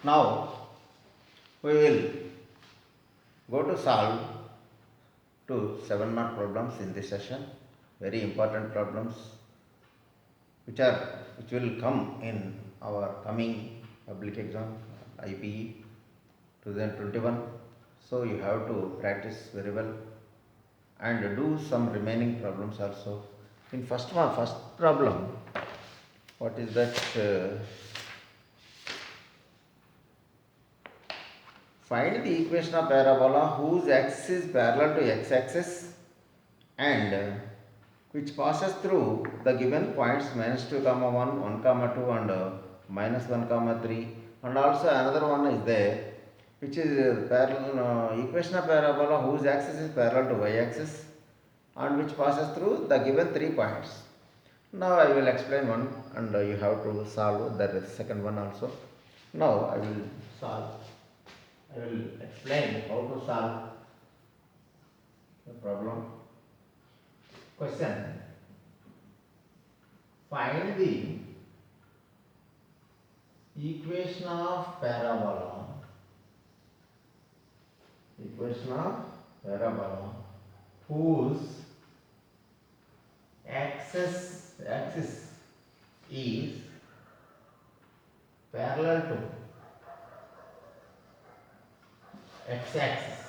Now we will go to solve to 7 mark problems in this session. Very important problems which will come in our coming public exam IPE 2021. So you have to practice very well and do some remaining problems also. In first problem, what is that? Find the equation of parabola whose axis is parallel to x-axis and which passes through the given points -2, 1, 1, 2 and -1, 3, and also another one is there which is parallel equation of parabola whose axis is parallel to y-axis and which passes through the given 3 points. Now I will explain one and you have to solve the second one also. Now I will explain how to solve the problem. Question: find the equation of parabola. Equation of parabola whose axis is parallel to x-axis.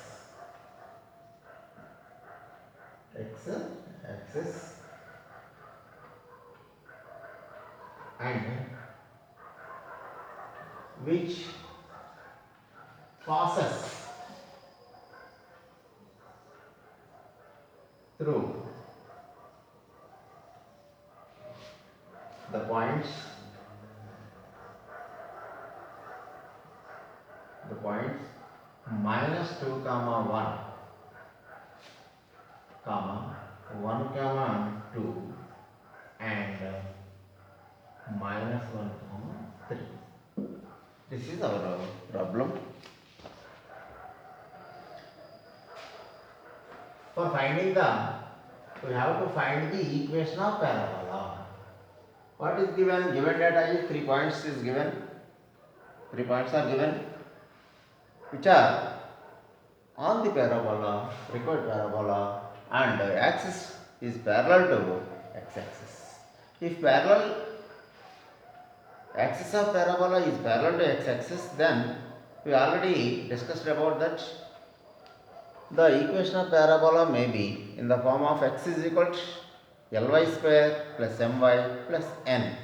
X-axis and which passes through the points -2, 1, 1, 2 and -1, 3. This is our problem. For finding we have to find the equation of parabola. What is given? Given data is 3 points is given. 3 points are given which are on the parabola, required parabola, and the axis is parallel to x-axis. If axis of parabola is parallel to x-axis, then we already discussed about that the equation of parabola may be in the form of x is equal to ly square plus my plus n.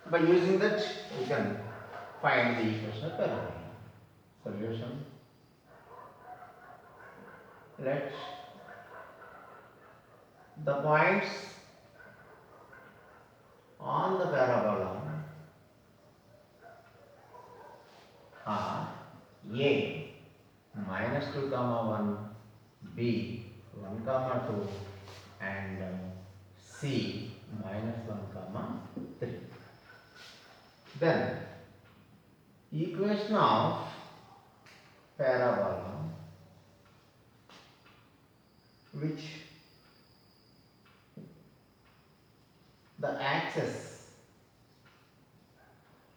By using that, we can find the equation of parabola. Solution: let the points on the parabola are A -2, 1, B 1, 2 and C -1, 3. Then equation of parabola which the axis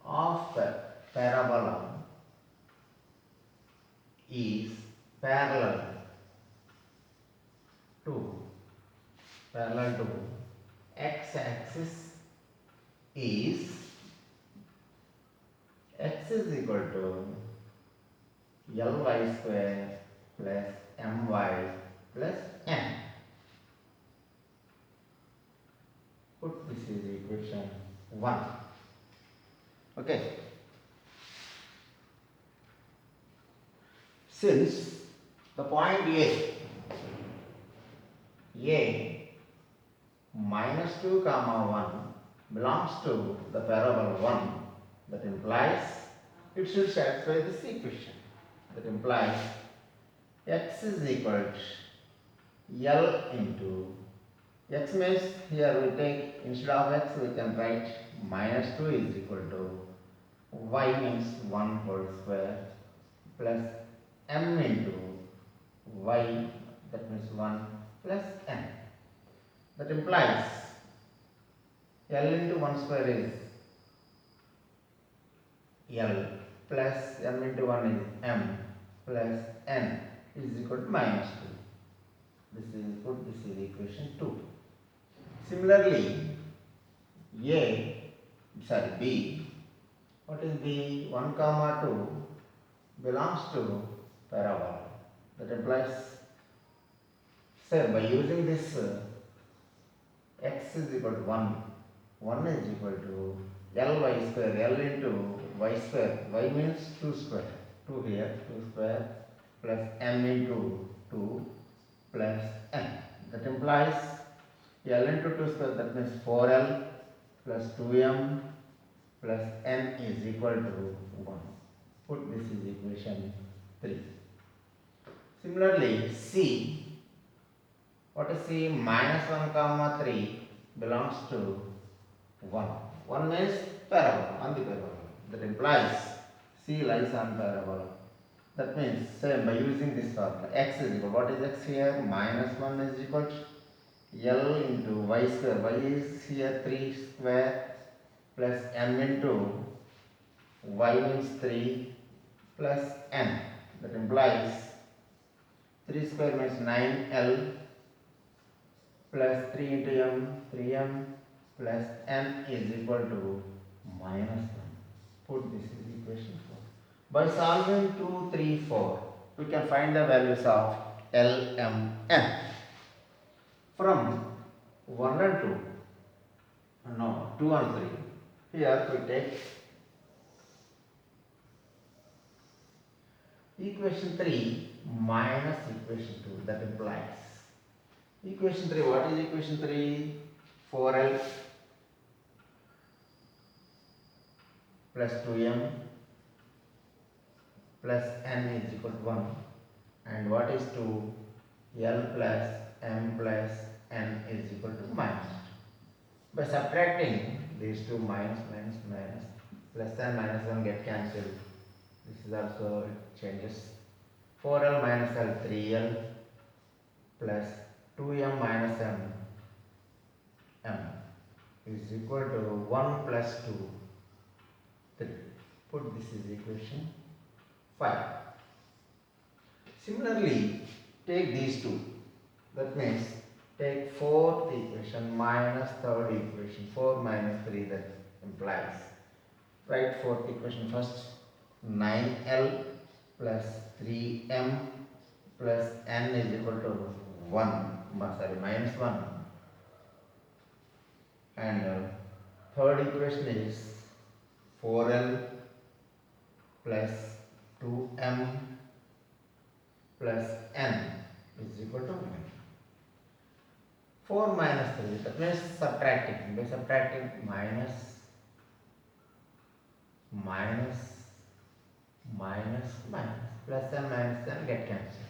of parabola is parallel to x-axis is x is equal to ly square plus my plus n. Put this is equation 1. Okay. Since the point A -2, 1 belongs to the parabola 1, that implies it should satisfy this equation. That implies x is equal to L into x means here we take instead of x we can write -2 is equal to y means 1 whole square plus m into y, that means 1 plus n. That implies L into 1 square is L plus m into 1 is m plus n is equal to minus 2. This is equation 2. Similarly, B, what is B? 1 comma 2 belongs to parabola. That implies, say, by using this x is equal to 1, 1 is equal to ly square, l into y square, y means 2 square, 2 here, 2 square plus m into 2 plus n. That implies l into 2 square, that means 4l plus 2m plus n is equal to 1. Put this is equation 3. Similarly, C, what is C? Minus 1 comma 3 belongs to 1. 1 means parabola, on the parabola. That implies C lies on parabola. That means, same by using this formula, x is equal, what is x here? Minus 1 is equal to L into y square. Y is here 3 square plus m into y means 3 plus n. That implies 3 square means 9l plus 3 into m, 3m plus n is equal to minus 1. Put this is equation 4. By solving 2, 3, 4, we can find the values of L, M, N. From 1 and 2, no, 2 and 3, here we take equation 3 minus equation 2, that implies equation 3, what is equation 3? 4L plus 2M plus N is equal to 1. And what is 2? L plus M plus N is equal to minus 2. By subtracting these two, minus, plus and minus 1 get cancelled. This is also changes. 4L minus L, 3L plus 2M minus M is equal to 1 plus 2, 3. Put this is equation 5. Similarly, take these two. That means take fourth equation minus third equation. 4 minus 3, that implies. Write fourth equation first. 9L plus 3M plus N is equal to 1. Minus 1. And third equation is 4L plus 2M plus N is equal to 1. 4 minus 3, that means subtracting. By subtracting, minus plus and minus and get cancelled.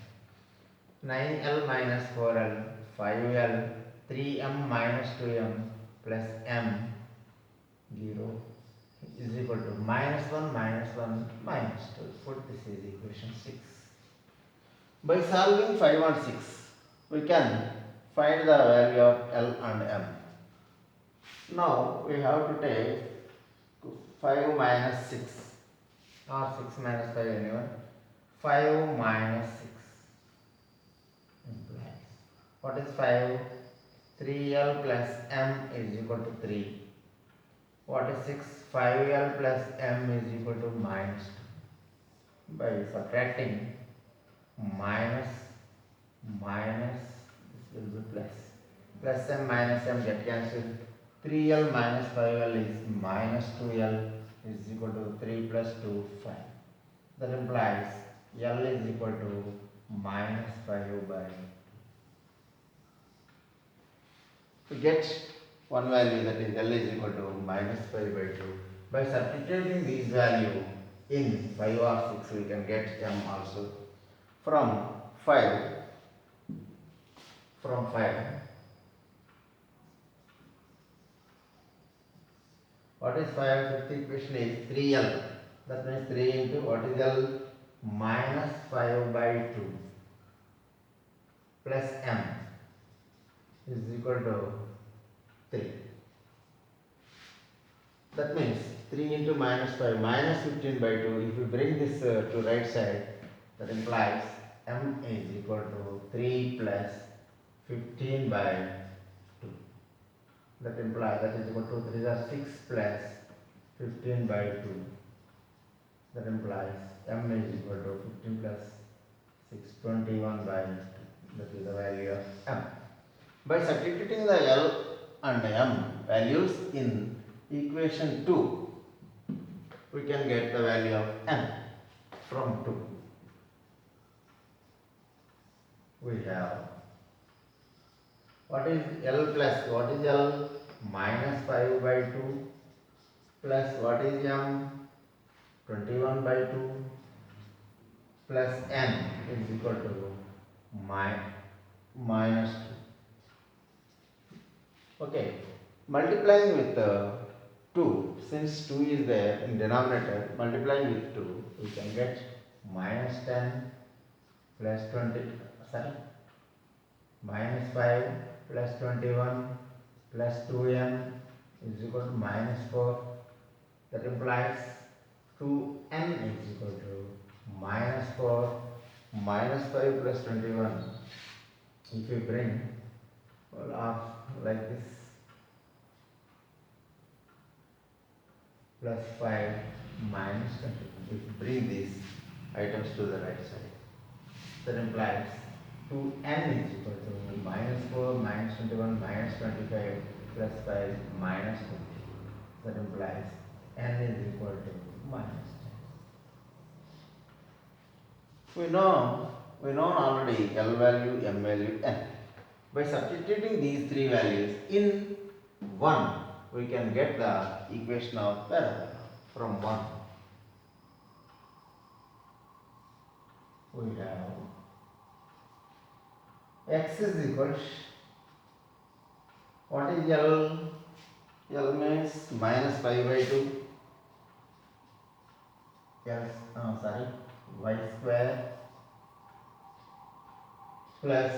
9L minus 4L, 5L, 3M minus 2M plus M 0 is equal to minus 1 minus 2. Put this is equation 6. By solving 5 and 6, we can find the value of L and M. Now we have to take 5 minus 6 or 6 minus 5, anyone. 5 minus 6 implies, what is 5? 3L plus M is equal to 3. What is 6? 5L plus M is equal to minus 2. By subtracting, minus, this will be plus. Plus M minus M get cancelled. 3L minus 5L is minus 2L is equal to 3 plus 2, 5. That implies L is equal to minus 5 by 2. To get one value, that is L is equal to minus 5 by 2. By substituting these value in 5 or 6, we can get M also. From 5, what is 5? Fifth equation is 3L. That means 3 into what is L? Minus 5 by 2 plus M is equal to 3. That means 3 into minus 5 minus 15 by 2. If you bring this to right side, that implies m is equal to 3 plus 15 by 2. That implies that is equal to 3 are 6 plus 15 by 2. That implies m is equal to 15 plus 6, 21 by 2. That is the value of m. By substituting the L and M values in equation 2, we can get the value of M from 2. We have, what is L plus, what is L? Minus 5 by 2 plus what is M? 21 by 2 plus N is equal to minus 2. Okay, multiplying with 2, since 2 is there in denominator, multiplying with 2, we can get minus 10 plus 20, sorry, minus 5 plus 21 plus 2n is equal to minus 4. That implies 2n is equal to minus 4 minus 5 plus 21. If you bring all up like this, plus 5 minus 21. If you bring these items to the right side, that implies 2n is equal to minus 4 minus 21 minus 25 plus 5 minus 20. That implies n is equal to minus 10. We know already L value, M value, N. By substituting these three values in 1, we can get the equation of parabola from 1. We have x is equal to, what is L? L means minus 5 by 2. Yes, y square plus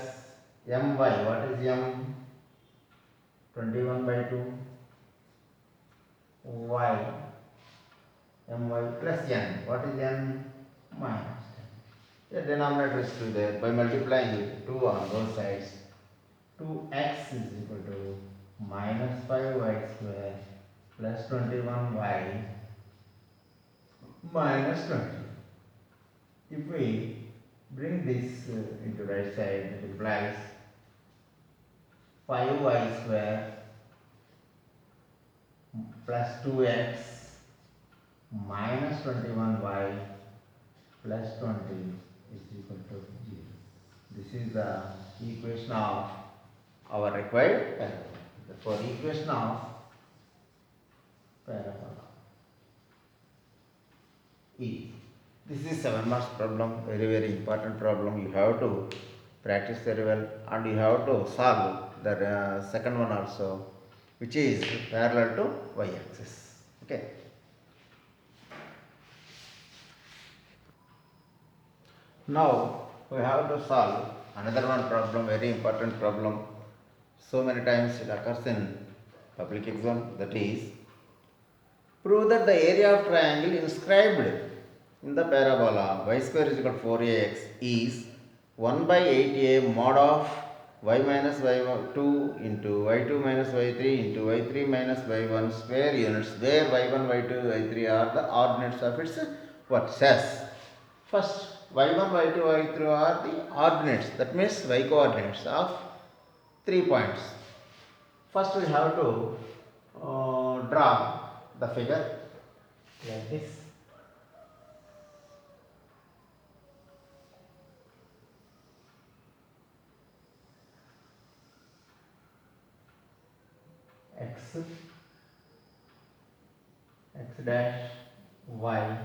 my. What is m? 21 by 2. Y my plus n. What is n? Minus 10. The denominator is 2 there. By multiplying with 2 on both sides, 2x is equal to minus 5y square plus 21y minus 20. If we bring this into right side, it implies 5y square plus 2x minus 21y plus 20 is equal to 0. This is the equation of our required parabola. For equation of parabola E. This is 7 marks problem, very important problem. You have to practice very well and you have to solve the second one also, which is parallel to y-axis. Okay. Now we have to solve another one problem, very important problem. So many times it occurs in public exam, that is, prove that the area of triangle inscribed in the parabola y square is equal to 4ax is 1 by 8a mod of y minus y2 into y2 minus y3 into y3 minus y1 square units, where y1, y2, y3 are the ordinates of its vertices. First, y1, y2, y3 are the ordinates, that means y coordinates of 3 points. First we have to draw the figure like this. X dash, y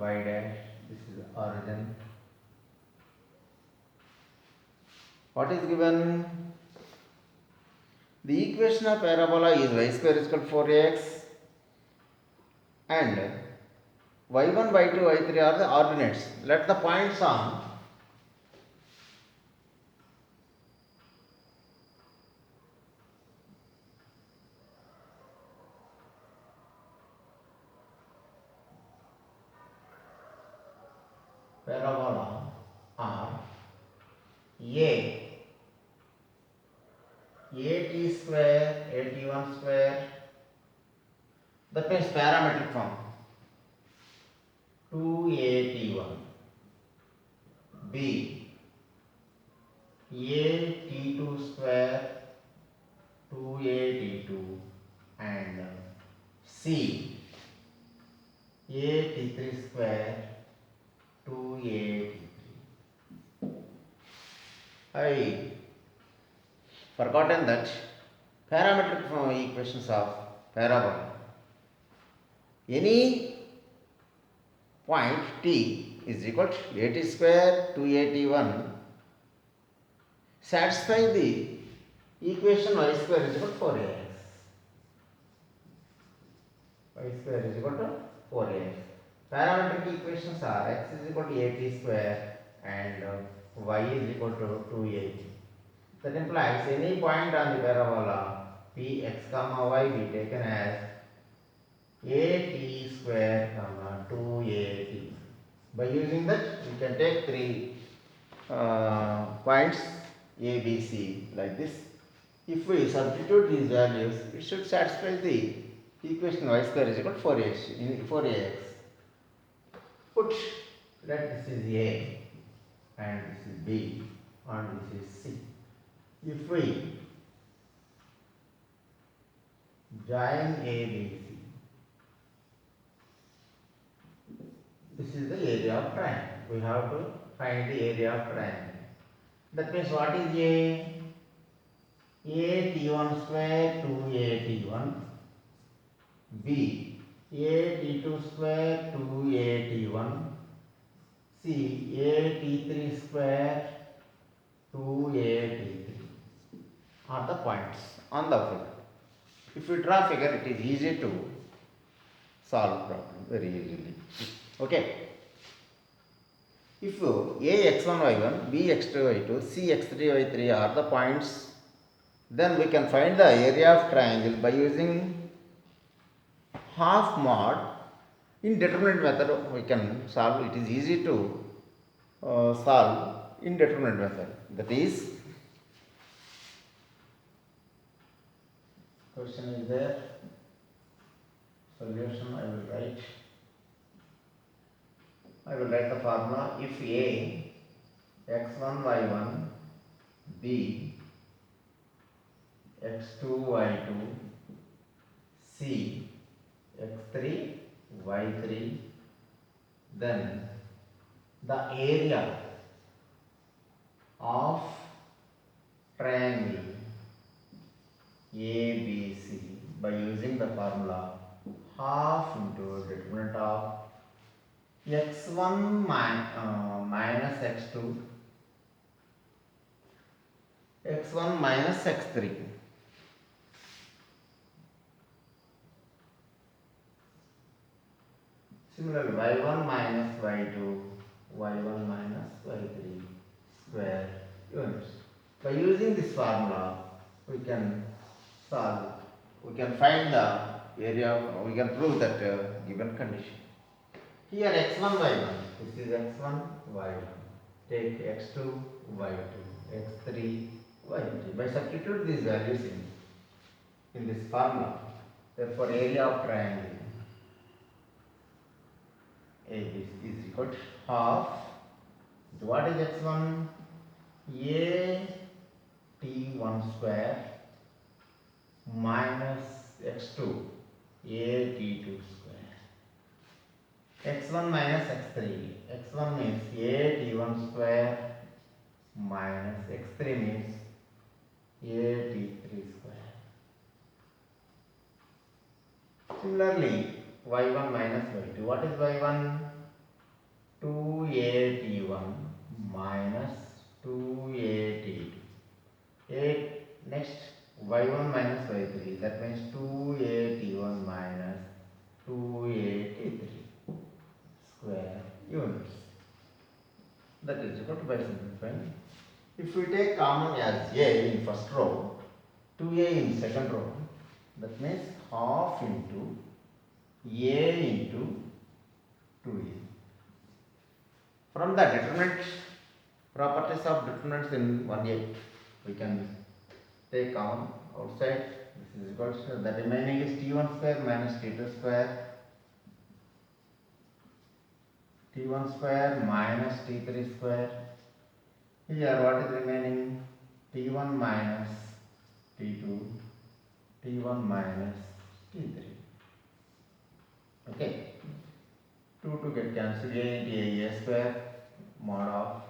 dash, this is the origin. What is given? The equation of parabola is y square is equal to 4ax and y1, y2, y3 are the ordinates. Let the points on parabola are A, AT square, AT1 square, that means parametric form, 2AT1, B, AT2 square, 2AT2, and C, AT3 square, 2AT3. I forgotten that parametric form equations of parabola. Any point T is equal to AT square 2AT1 satisfy the equation y square is equal to 4ax. Y square is equal to 4ax. Parametric equations are x is equal to AT square and y is equal to 2AT. That implies any point on the parabola Px comma y be taken as AT square comma 2AT. By using that, we can take three points A, B, C like this. If we substitute these values, it should satisfy the equation y square is equal to 4ax. Put, let this is A and this is B and this is C. If we join A, B, C, this is the area of triangle. We have to find the area of triangle. That means what is A? AT1 square 2AT1, B AT2 square 2AT1, C AT3 square 2AT3 are the points on the figure. If we draw figure, it is easy to solve problem very easily. Okay. If A x1 y1, B x2 y2, C x3 y3 are the points, then we can find the area of triangle by using half mod. Indeterminate method we can solve. It is easy to solve indeterminate method. That is, question is there, solution I will write the formula. If A x1 y1, B x2 y2, C x3 y3, then the area of triangle ABC by using the formula half into determinant of x1 minus x2, x1 minus x3. Similarly, y1 minus y2, y1 minus y3 square units. By using this formula, we can solve, we can find the area, we can prove that given condition. Here x1, y1, this is x1, y1. Take x2, y2, x3, y3. By substitute these values in this formula, therefore area of triangle AB is equal to half. What is x1? A t1 square minus x2 a t2 square. x1 minus x3. x1 means a t1 square minus x3 means a t3 square. Similarly, y1 minus y2. What is y1? 2at1 minus 2at2. Next, y1 minus y3. That means 2at1 minus 2at3 square units. That is equal to, by simplifying. If we take common as a in first row, 2a in second row, that means half into a into 2a. From the determinant properties of determinants in 1a, we can take common outside. This is equal to the remaining is t1 square minus t2 square, t1 square minus t3 square. Here what is remaining? t1 minus t2, t1 minus t3. Okay. 2 to get cancelled, a into a square mod of.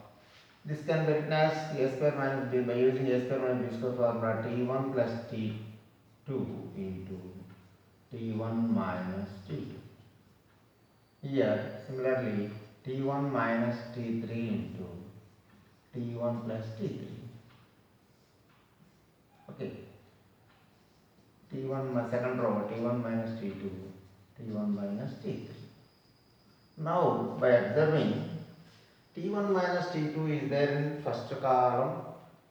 This can be written as a square minus b by using a square minus b square formula, t1 plus t2 into t1 minus t2. Here similarly t1 minus t3 into t1 plus t3. Okay. T1 second row, t1 minus t2, t1 minus t3. Now by observing, t1 minus t2 is there in first column,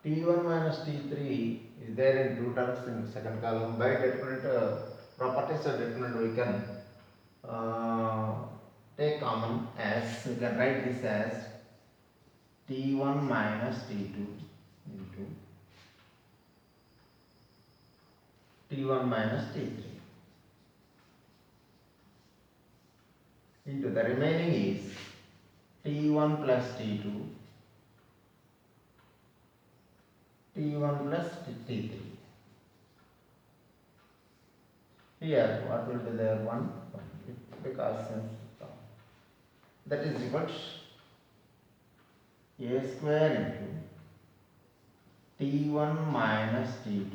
t1 minus t3 is there in two terms in second column. By determinant properties of determinant, we can take common, as we can write this as t1 minus t2 into t1 minus t3 into the remaining is t1 plus t2, t1 plus t3. Here what will be there? 1, because that is equal to a square into t1 minus t2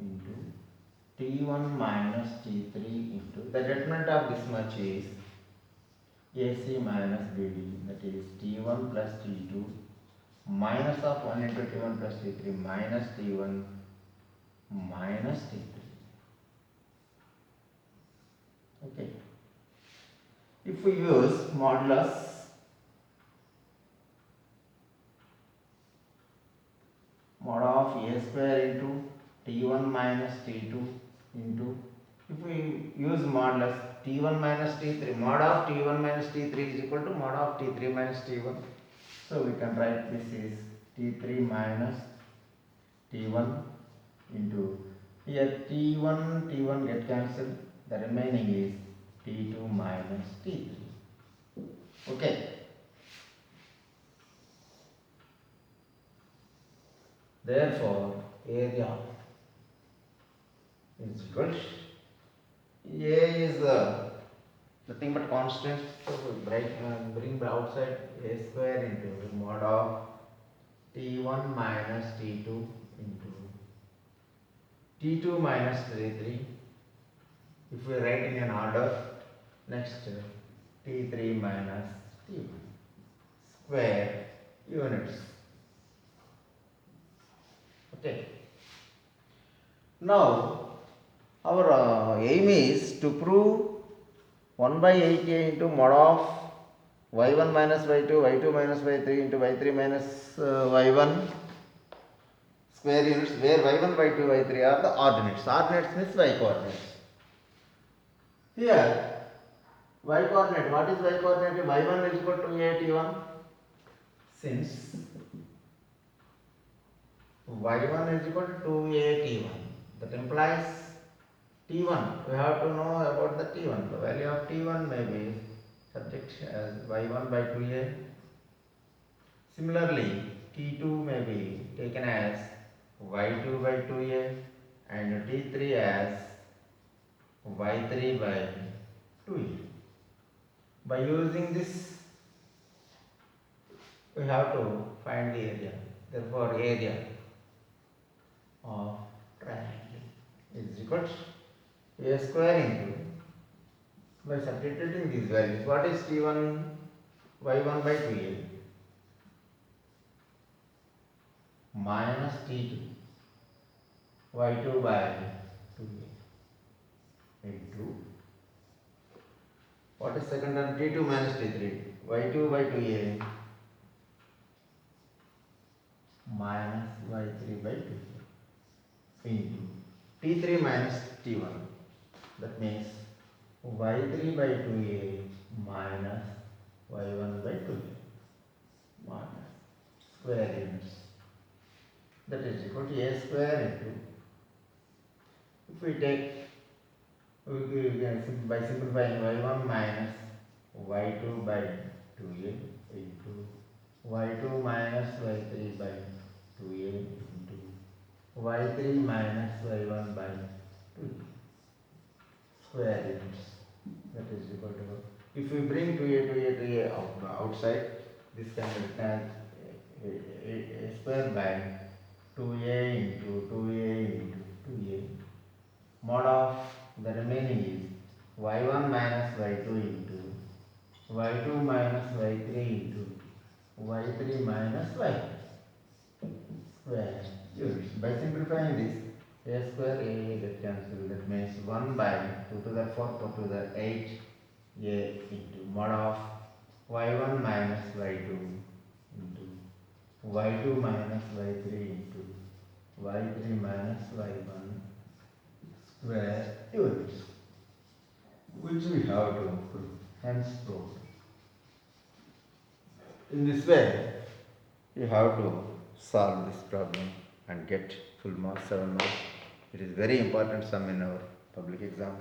into t1 minus t3 into the determinant of this much is AC minus BD, that is t1 plus t2 minus of 1 into t1 plus t3 minus t1 minus t3. Okay. If we use modulus mod of a square into t1 minus t2 into, if we use modulus t1 minus t3, mod of t1 minus t3 is equal to mod of t3 minus t1. So we can write this is t3 minus t1 into, here t1 get cancelled, the remaining is t2 minus t3. Okay. Therefore area is equal to, A is nothing but constant, so we bring outside a square into mod of t1 minus t2 into t2 minus t3. If we write in an order, next t3 minus t1 square units. Okay. Now our aim is to prove 1 by 8a into mod of y1 minus y2, y2 minus y3 into y3 minus y1 square units, where y1, y2, y3 are the ordinates. Ordinates means y coordinates. Here y coordinate, what is y coordinate? y1 is equal to a t1. Since y1 is equal to 2a t1, that implies t1, we have to know about the t1. The value of t1 may be subject as y1 by 2a. Similarly, t2 may be taken as y2 by 2a and t3 as y3 by 2a. By using this, we have to find the area. Therefore, area of triangle is equal to a square into, by substituting these values, what is t1, y1 by 2a minus t2, y2 by 2a into, what is second term? t2 minus t3, y2 by 2a minus y3 by 2a into t3 minus t1, that means y3 by 2a minus y1 by 2a. minus square units. That is equal to a square into, if we take, we can by simplifying y1 minus y2 by 2a into y2 minus y3 by 2a into y3 minus y1 by 2 square units. That is equal to, if we bring 2a outside, this can be written as a square by 2a into 2a into 2a. Mod of the remaining is y1 minus y2 into y2 minus y3 into y3 minus y square units. By simplifying this, a square a get cancelled. That means 1 by 2 to the 4 to the 8 a into mod of y1 minus y2 into y2 minus y3 into y3 minus y1 square units, which we have to prove. Hence proved. In this way, you have to solve this problem and get full marks, 7 marks. It is very important sum in our public exam.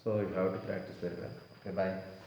So you have to practice very well. Okay, bye.